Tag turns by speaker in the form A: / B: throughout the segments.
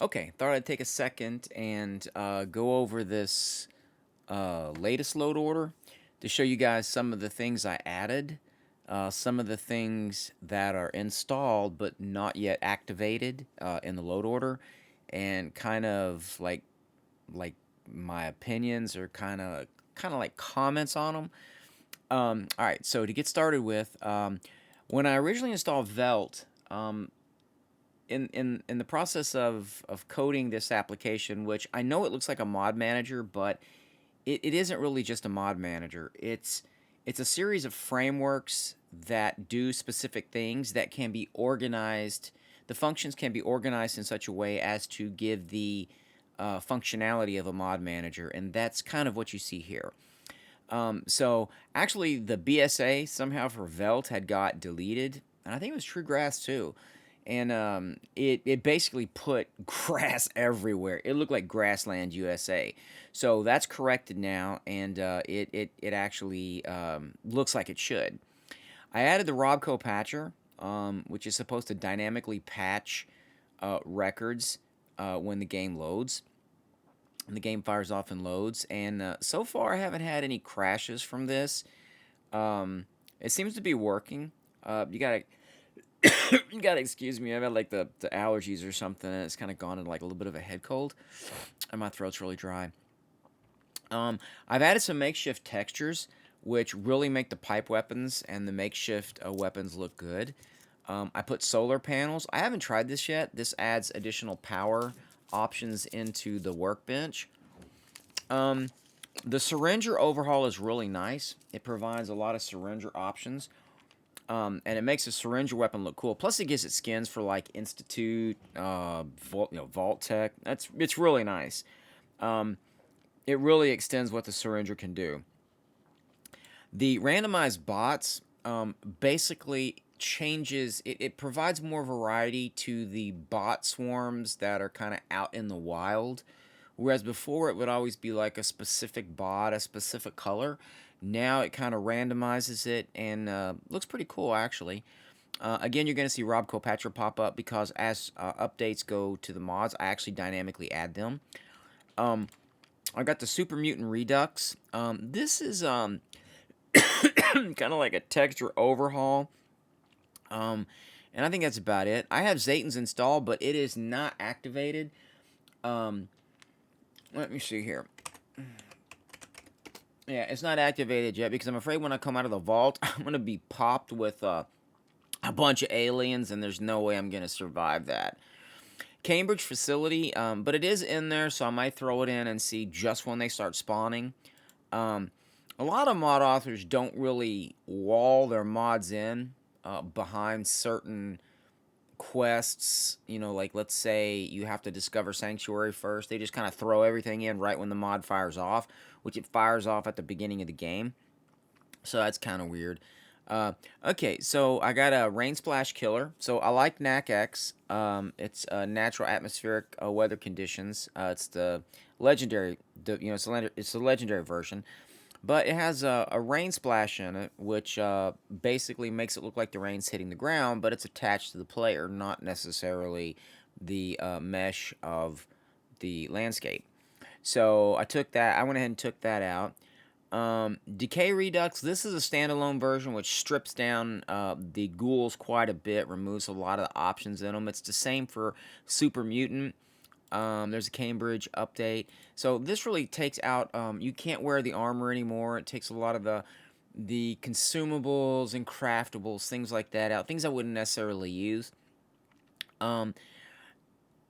A: Okay, thought I'd take a second and go over this latest load order to show you guys some of the things I added, some of the things that are installed but not yet activated in the load order, and kind of like my opinions or kind of like comments on them. All right, so to get started with, when I originally installed Velt, in the process of coding this application, which I know it looks like a mod manager, but it isn't really just a mod manager. It's a series of frameworks that do specific things that can be organized. The functions can be organized in such a way as to give the functionality of a mod manager, and that's kind of what you see here. So actually, the BSA somehow for Velt had got deleted, and I think it was TrueGrass too. And it basically put grass everywhere. It looked like Grassland USA. So that's corrected now, and it actually looks like it should. I added the Robco Patcher, which is supposed to dynamically patch records when the game loads. And the game fires off and loads, and so far I haven't had any crashes from this. It seems to be working. You gotta you gotta excuse me. I've had like the allergies or something, and it's kind of gone into like a little bit of a head cold, and my throat's really dry. I've added some makeshift textures, which really make the pipe weapons and the makeshift weapons look good. I put solar panels. I haven't tried this yet. This adds additional power options into the workbench. Um, the Syringer overhaul is really nice. It provides a lot of Syringer options, and it makes a Syringer weapon look cool. Plus, it gives it skins for like Institute, Vault Tech. It's really nice. Um, it really extends what the Syringer can do. The randomized bots basically changes. It provides more variety to the bot swarms that are kind of out in the wild. Whereas before it would always be like a specific bot, a specific color. Now it kind of randomizes it and looks pretty cool actually. Again, you're going to see Rob Copatra pop up because as updates go to the mods, I actually dynamically add them. Um, I got the Super Mutant Redux. This is kind of like a texture overhaul. Um, and I think that's about it. I have Zayton's installed, but it is not activated. Um, Let me see here. Yeah, it's not activated yet because I'm afraid when I come out of the vault, I'm going to be popped with a bunch of aliens, and there's no way I'm going to survive that. Cambridge facility, but it is in there, so I might throw it in and see just when they start spawning. Um, a lot of mod authors don't really wall their mods in behind certain quests. You know, like let's say you have to discover Sanctuary first. They just kind of throw everything in right when the mod fires off, which it fires off at the beginning of the game. So that's kind of weird. Uh, okay, so I got a Rain Splash Killer. So I like NAC-X. It's natural atmospheric weather conditions. It's the legendary, it's the legendary version, but it has a rain splash in it, which basically makes it look like the rain's hitting the ground, but it's attached to the player, not necessarily the mesh of the landscape. So I took that. I went ahead and took that out. Decay Redux. This is a standalone version which strips down the ghouls quite a bit, removes a lot of the options in them. It's the same for Super Mutant. There's a Cambridge update. So this really takes out. You can't wear the armor anymore. It takes a lot of the consumables and craftables, things like that out. Things I wouldn't necessarily use. Um,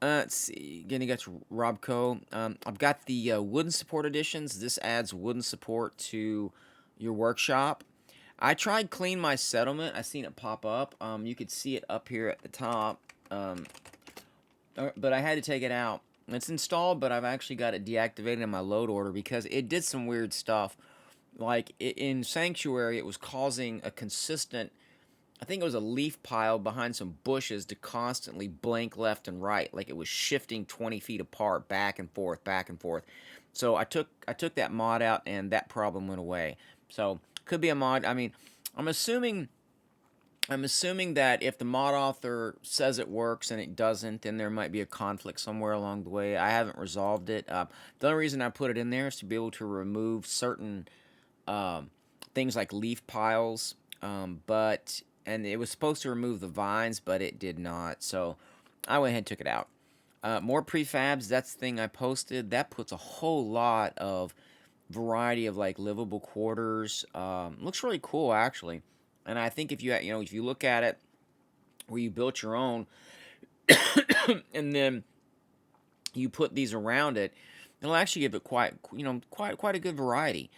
A: let's see. Again, you got your Robco. I've got the wooden support editions. This adds wooden support to your workshop. I tried Clean My Settlement. I seen it pop up. You could see it up here at the top. But I had to take it out. It's installed, but I've actually got it deactivated in my load order because it did some weird stuff. Like in Sanctuary, it was causing a consistent, I think it was a leaf pile behind some bushes to constantly blink left and right, like it was shifting 20 feet apart, back and forth, back and forth. So I took that mod out, and that problem went away. So could be a mod. I mean, I'm assuming I'm assuming that if the mod author says it works and it doesn't, then there might be a conflict somewhere along the way. I haven't resolved it. The only reason I put it in there is to be able to remove certain um, things like leaf piles, but and it was supposed to remove the vines, but it did not. So I went ahead and took it out. More prefabs. That's the thing I posted. That puts a whole lot of variety of like livable quarters. Looks really cool actually. And I think if if you look at it where you built your own, and then you put these around it, it'll actually give it quite a good variety.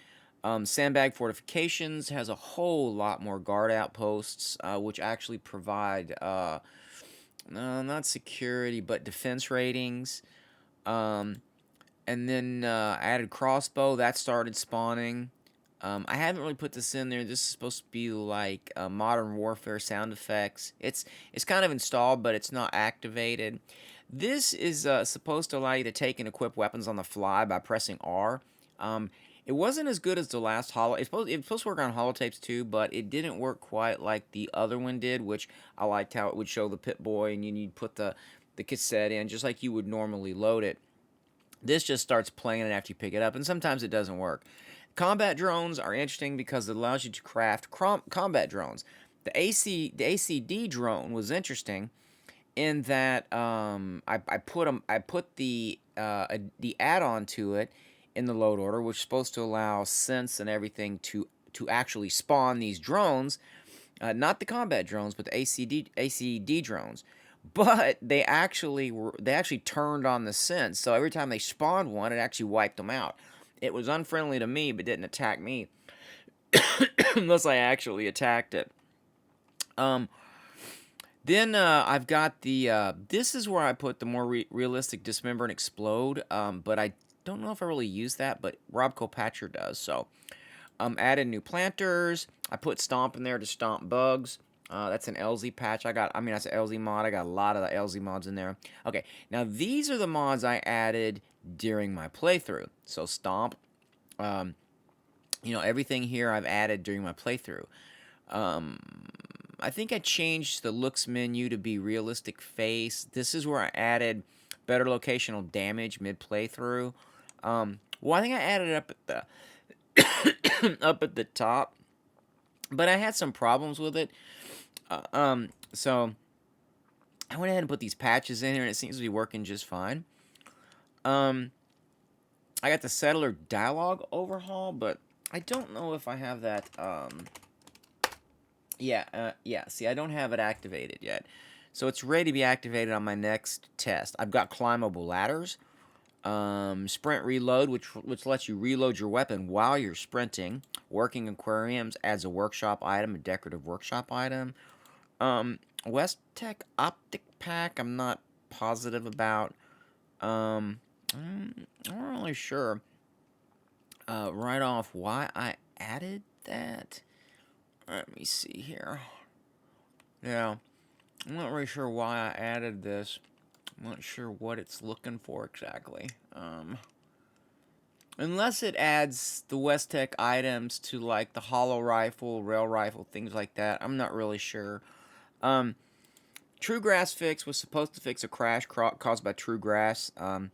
A: Sandbag Fortifications has a whole lot more guard outposts, which actually provide no, not security, but defense ratings. Um, and then I added crossbow that started spawning. I haven't really put this in there. This is supposed to be like Modern Warfare sound effects. It's kind of installed, but it's not activated. This is supposed to allow you to take and equip weapons on the fly by pressing R. Um, it wasn't as good as the last holo. It's supposed to work on holotapes too, but it didn't work quite like the other one did, which I liked how it would show the Pip-Boy and you'd put the cassette in just like you would normally load it. This just starts playing it after you pick it up, and sometimes it doesn't work. Combat drones are interesting because it allows you to craft combat drones. The ACD drone was interesting in that I put the add-on to it in the load order, which is supposed to allow Sense and everything to actually spawn these drones, not the combat drones, but the ACD drones. But they actually turned on the Sense, so every time they spawned one, it actually wiped them out. It was unfriendly to me, but didn't attack me unless I actually attacked it. Um, then I've got the. This is where I put the more realistic dismember and explode. But I don't know if I really use that, but Rob Kopatcher does. So added new planters. I put stomp in there to stomp bugs. That's an LZ patch. That's an LZ mod. I got a lot of the LZ mods in there. Okay, now these are the mods I added during my playthrough. So stomp. Um, everything here I've added during my playthrough. Um, I think I changed the looks menu to be realistic face. This is where I added better locational damage mid playthrough. Well, I think I added it up at the up at the top, but I had some problems with it. So I went ahead and put these patches in here, and it seems to be working just fine. Um, I got the settler dialogue overhaul, but I don't know if I have that. Yeah. See, I don't have it activated yet, so it's ready to be activated on my next test. I've got climbable ladders, sprint reload, which lets you reload your weapon while you're sprinting. Working aquariums adds a workshop item, a decorative workshop item. West Tech optic pack, I'm not positive about. I'm not really sure right off why I added that. Let me see here. Yeah, I'm not really sure why I added this. I'm not sure what it's looking for exactly. Unless it adds the West Tech items to like the hollow rifle, rail rifle, things like that. I'm not really sure. True Grass Fix was supposed to fix a crash caused by True Grass. And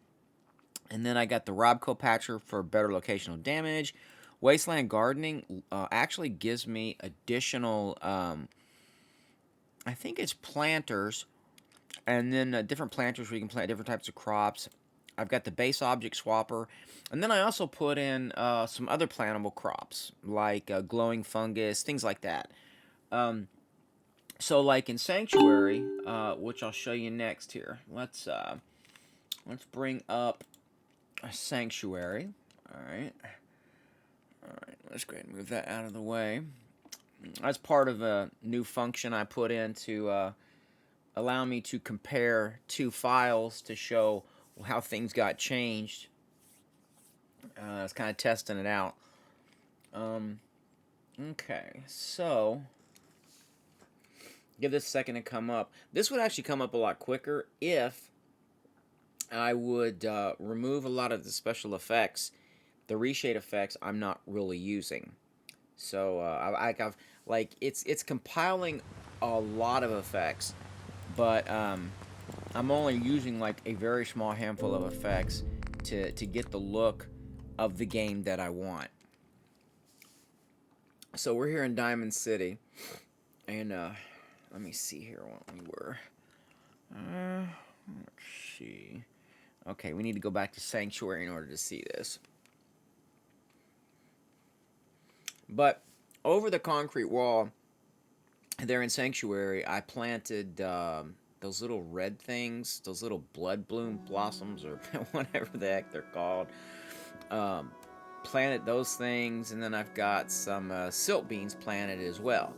A: then I got the Robco Patcher for better locational damage. Wasteland Gardening actually gives me additional, I think it's planters, and then different planters where you can plant different types of crops. I've got the base object swapper, and then I also put in some other plantable crops like glowing fungus, things like that. So like in Sanctuary, which I'll show you next here. Let's bring up a Sanctuary. All right, let's go ahead and move that out of the way. That's part of a new function I put in to allow me to compare two files to show how things got changed. I was kind of testing it out. Okay, so give this a second to come up. This would actually come up a lot quicker if I would remove a lot of the special effects, the reshade effects I'm not really using. So I've like it's compiling a lot of effects, but I'm only using like a very small handful of effects to get the look of the game that I want. So we're here in Diamond City, and let me see here what we were. Let's see. Okay, we need to go back to Sanctuary in order to see this. But over the concrete wall there in Sanctuary, I planted those little red things, those little blood bloom blossoms, or whatever the heck they're called. Um, Planted those things, and then I've got some silt beans planted as well.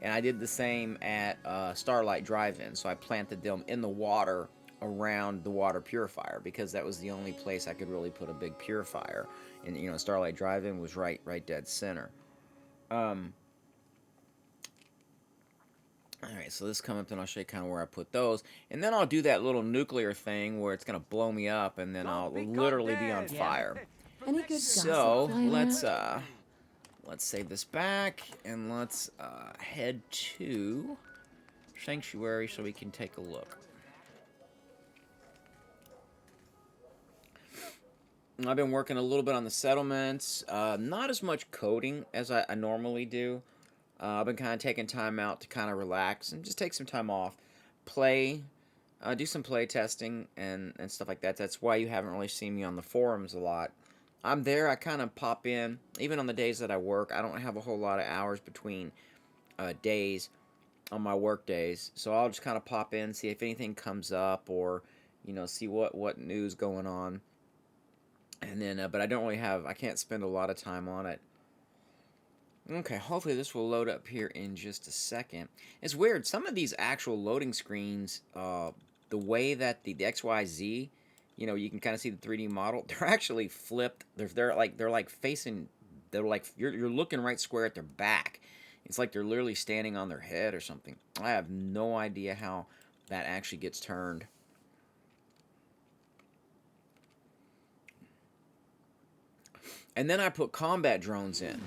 A: And I did the same at Starlight Drive-In, so I planted them in the water around the water purifier because that was the only place I could really put a big purifier. And Starlight Drive-In was right dead center. Um, Alright, so this come up, then I'll show you kind of where I put those. And then I'll do that little nuclear thing where it's going to blow me up, and then I'll literally be on fire.
B: Any good
A: So,
B: gossip flying
A: let's
B: around?
A: save this back, and let's head to Sanctuary so we can take a look. I've been working a little bit on the settlements. Not as much coding as I normally do. I've been kind of taking time out to kind of relax and just take some time off. Play, do some play testing and stuff like that. That's why you haven't really seen me on the forums a lot. I'm there, I kind of pop in. Even on the days that I work, I don't have a whole lot of hours between days on my work days. So I'll just kind of pop in, see if anything comes up, or, see what news going on. And then, but I don't really I can't spend a lot of time on it. Okay, hopefully this will load up here in just a second. It's weird, some of these actual loading screens, the way that the XYZ, you can kind of see the 3D model, they're actually flipped. They're like facing, you're looking right square at their back. It's like they're literally standing on their head or something. I have no idea how that actually gets turned. And then I put combat drones in.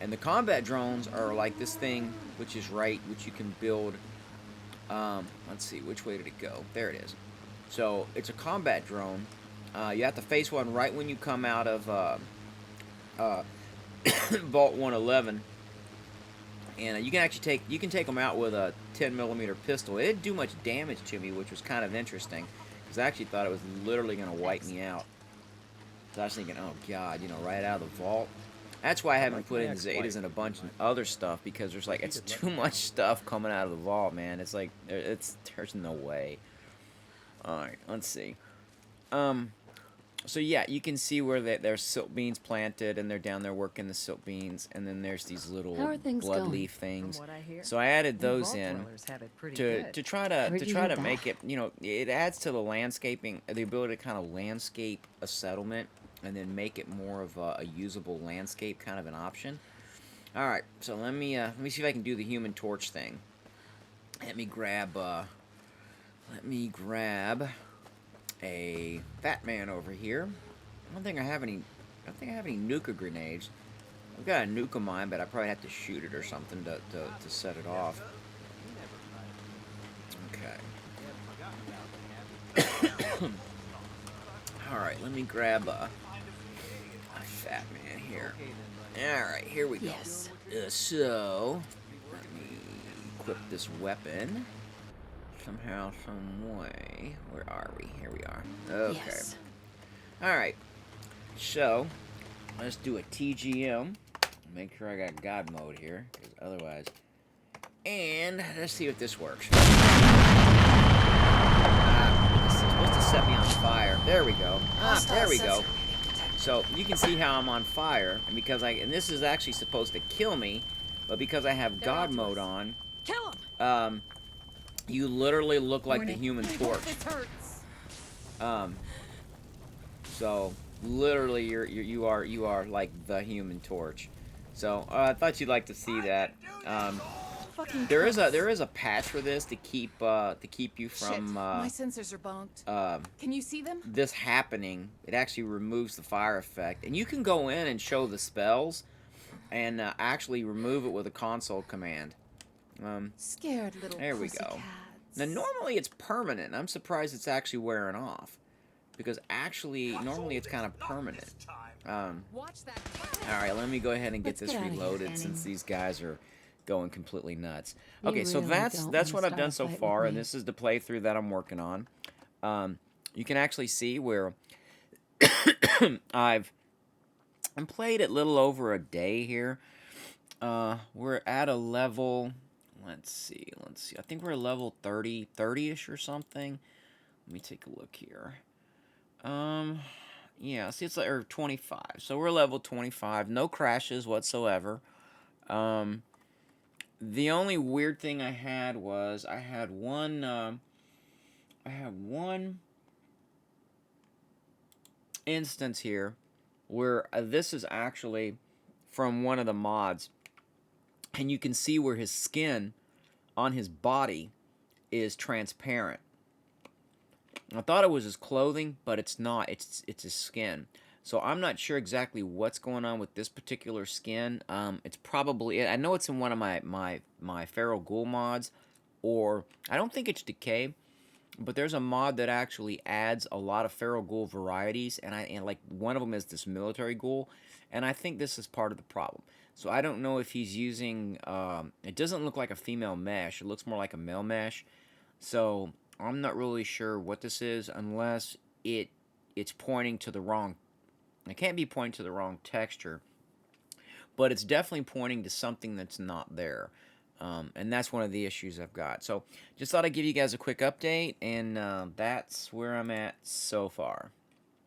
A: And the combat drones are like this thing, which you can build. Let's see, which way did it go? There it is. So it's a combat drone. You have to face one right when you come out of Vault 111, and you can actually take them out with a 10mm pistol. It didn't do much damage to me, which was kind of interesting, because I actually thought it was literally going to wipe me out. So I was thinking, oh god, right out of the vault. That's why I haven't put in Zetas and a bunch of other stuff, because it's too much stuff coming out of the vault, man. It's like there's no way. All right, let's see. So yeah, you can see where there's silt beans planted, and they're down there working the silt beans, and then there's these little blood leaf things. So I added those in to try to make it. It adds to the landscaping, the ability to kind of landscape a settlement, and then make it more of a usable landscape kind of an option. All right, so let me see if I can do the Human Torch thing. Let me grab a fat man over here. I don't think I have any nuka grenades. I've got a nuka mine, but I probably have to shoot it or something to set it off. Okay. Alright, let me grab a fat man here. Alright, here we go.
B: Yes.
A: So, let me equip this weapon. Somehow, some way. Where are we? Here we are. Okay.
B: Yes.
A: Alright. So, let's do a TGM. Make sure I got God mode here, because otherwise. And let's see if this works. This is supposed to set me on fire. There we go. There we go. So you can see how I'm on fire, and this is actually supposed to kill me, but because I have God mode on,
B: Kill him.
A: You literally look like the Human Torch. So literally you are like the Human Torch. So I thought you'd like to see that. There is a patch for this to keep you from
B: my sensors are bonked. Can you see them?
A: This happening. It actually removes the fire effect, and you can go in and show the spells, and actually remove it with a console command.
B: Scared little
A: There we go.
B: pussycats.
A: Now, normally it's permanent. I'm surprised it's actually wearing off. Because actually, normally it's kind of permanent.
B: Watch that.
A: Alright, let me go ahead and get
C: Let's
A: this
C: get outta here,
A: reloaded
C: Fanning.
A: since these guys are going completely nuts.
C: You
A: Okay, so
C: really
A: that's
C: don't
A: what
C: wanna
A: I've done
C: start
A: so
C: a fight
A: far,
C: with
A: and
C: me.
A: this is the playthrough that I'm working on. You can actually see where I've played it a little over a day here. We're at a level, let's see, I think we're at level 30-ish or something. Let me take a look here. Yeah, see, it's like, or 25. So we're level 25. No crashes whatsoever. The only weird thing I had was I had one instance here where this is actually from one of the mods, and you can see where his skin on his body is transparent. I thought it was his clothing, but it's not. It's his skin. So I'm not sure exactly what's going on with this particular skin. It's probably, I know it's in one of my Feral Ghoul mods, or I don't think it's Decay, but there's a mod that actually adds a lot of Feral Ghoul varieties, and like one of them is this Military Ghoul, and I think this is part of the problem. So I don't know if he's using, it doesn't look like a female mesh, it looks more like a male mesh. So I'm not really sure what this is unless it's pointing to the wrong, it can't be pointing to the wrong texture, but it's definitely pointing to something that's not there. And that's one of the issues I've got. So just thought I'd give you guys a quick update, and that's where I'm at so far.